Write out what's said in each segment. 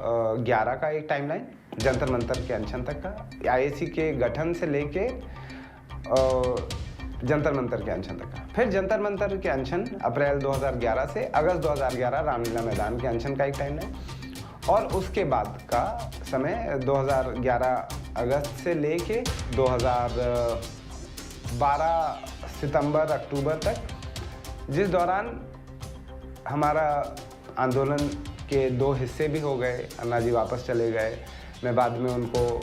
2011 का एक टाइमलाइन जंतर मंतर के अनशन तक का, आईएसी के गठन से लेके जंतर मंतर के अनशन तक का, फिर जंतर मंतर के अनशन अप्रैल 2011 से अगस्त 2011 रामलीला मैदान के अनशन का एक टाइमलाइन, और उसके बाद का समय 2011 अगस्त से लेके 2012 सितंबर अक्टूबर तक, जिस दौरान हमारा आंदोलन के 2 हिस्से भी हो गए। अन्ना जी वापस चले गए, मैं बाद में उनको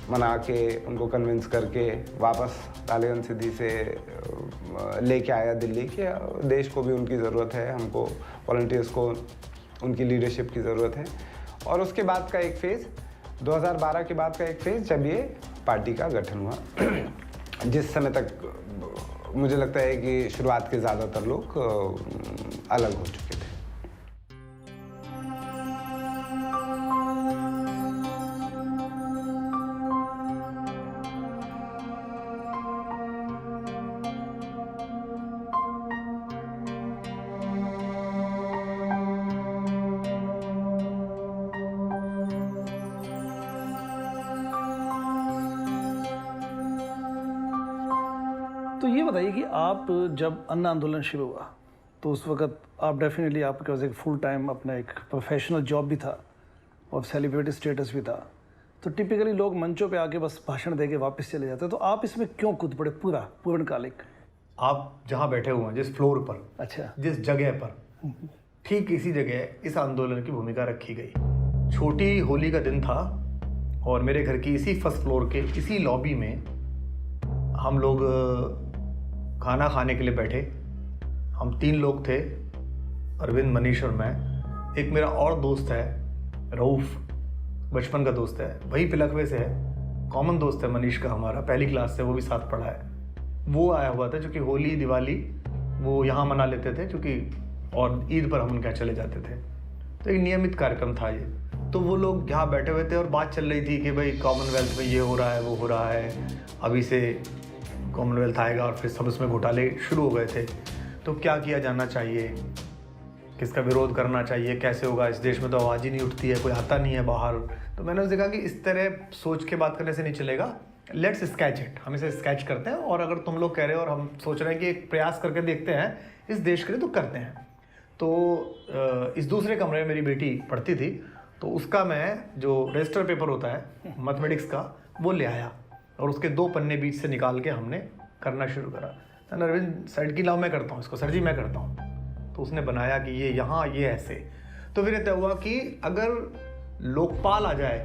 मना के, उनको कन्विंस करके वापस डालीगंज सिद्धि से लेके आया दिल्ली के। देश को भी उनकी ज़रूरत है, हमको वॉलंटियर्स को उनकी लीडरशिप की ज़रूरत है। और उसके बाद का एक फेज़ 2012 के बाद का एक फेज़ जब ये पार्टी का गठन हुआ, जिस समय तक मुझे लगता है कि शुरुआत के ज़्यादातर लोग अलग हो चुके थे। तो ये बताइए कि आप जब अन्ना आंदोलन शुरू हुआ तो उस वक्त आप डेफिनेटली आपके पास एक फुल टाइम अपना एक प्रोफेशनल जॉब भी था और सेलिब्रिटी स्टेटस भी था, तो टिपिकली लोग मंचों पे आके बस भाषण दे के वापस चले जाते हैं, तो आप इसमें क्यों कूद पड़े पूरा पूर्णकालिक? आप जहाँ बैठे हुए हैं जिस फ्लोर पर, अच्छा, जिस जगह पर, ठीक इसी जगह इस आंदोलन की भूमिका रखी गई। छोटी होली का दिन था और मेरे घर की इसी फर्स्ट फ्लोर के इसी लॉबी में हम लोग खाना खाने के लिए बैठे। हम 3 लोग थे, अरविंद, मनीष और मैं। एक मेरा और दोस्त है रऊफ, बचपन का दोस्त है, वही पिलखवे से है, कॉमन दोस्त है मनीष का, हमारा पहली क्लास से, वो भी साथ पढ़ा है। वो आया हुआ था क्योंकि होली दिवाली वो यहाँ मना लेते थे, क्योंकि और ईद पर हम उनके यहाँ चले जाते थे, तो एक नियमित कार्यक्रम था ये। तो वो लोग यहाँ बैठे हुए थे और बात चल रही थी कि भाई कॉमनवेल्थ में ये हो रहा है, वो हो रहा है, अभी से कॉमनवेल्थ आएगा, और फिर सब उसमें घोटाले शुरू हो गए थे। तो क्या किया जाना चाहिए, किसका विरोध करना चाहिए, कैसे होगा, इस देश में तो आवाज़ ही नहीं उठती है, कोई आता नहीं है बाहर। तो मैंने उससे कहा कि इस तरह सोच के बात करने से नहीं चलेगा, लेट्स स्केच इट, हम इसे स्केच करते हैं, और अगर तुम लोग कह रहे हो और हम सोच रहे हैं कि एक प्रयास करके देखते हैं इस देश के लिए, तो करते हैं। तो इस दूसरे कमरे में मेरी बेटी पढ़ती थी, तो उसका मैं जो रजिस्टर पेपर होता है मैथमेटिक्स का, वो ले आया और उसके 2 पन्ने बीच से निकाल के हमने करना शुरू करा। सर अरविंद साइड की लाओ, मैं करता हूँ इसको, सर जी मैं करता हूँ। तो उसने बनाया कि ये यहाँ, ये ऐसे। तो फिर तय हुआ कि अगर लोकपाल आ जाए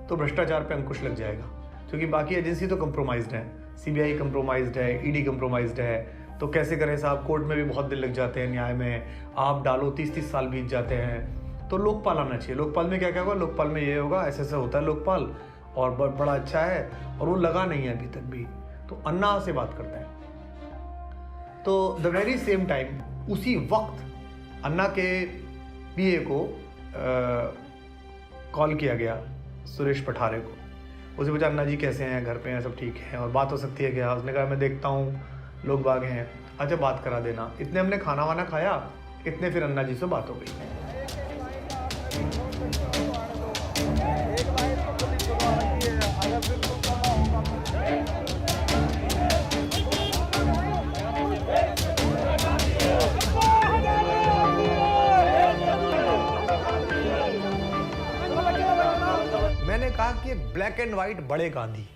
तो भ्रष्टाचार पे अंकुश लग जाएगा, क्योंकि बाकी एजेंसी तो कंप्रोमाइज्ड है, सीबीआई कंप्रोमाइज्ड है, ईडी कंप्रोमाइज्ड है, तो कैसे करें साहब, कोर्ट में भी बहुत दिन लग जाते हैं, न्याय में आप डालो 30-30 साल बीत जाते हैं। तो लोकपाल आना चाहिए। लोकपाल में क्या क्या होगा, लोकपाल में ये होगा, ऐसे ऐसे होता है लोकपाल, और बड़ा अच्छा है, और वो लगा नहीं है अभी तक भी। तो अन्ना से बात करते हैं। तो द वेरी सेम टाइम, उसी वक्त अन्ना के पीए को कॉल किया गया, सुरेश पठारे को। उसे पूछा अन्ना जी कैसे हैं, घर पे हैं, सब ठीक है, और बात हो सकती है क्या? उसने कहा मैं देखता हूँ, लोग बाग हैं, अच्छा बात करा देना। इतने हमने खाना वाना खाया, इतने फिर अन्ना जी से बात हो गई। मैंने कहा कि एक ब्लैक एंड व्हाइट बड़े गांधी,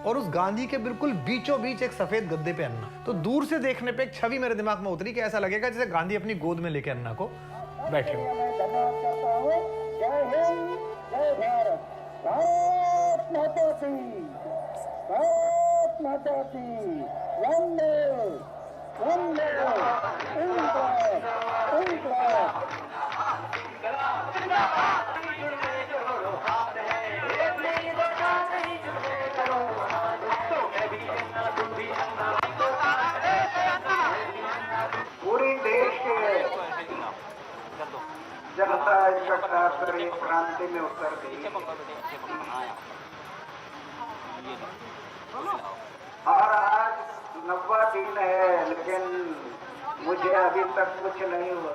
और उस गांधी के बिल्कुल बीचों बीच एक सफेद गद्दे पे अन्ना। तो दूर से देखने पे एक छवि मेरे दिमाग में उतरी कि ऐसा लगेगा जैसे गांधी अपनी गोद में लेके अन्ना को बैठे हो। पूरी देश के जनता इकट्ठा कर एक क्रांति में उतर गई, और आज 90 दिन है, लेकिन मुझे अभी तक कुछ नहीं हुआ।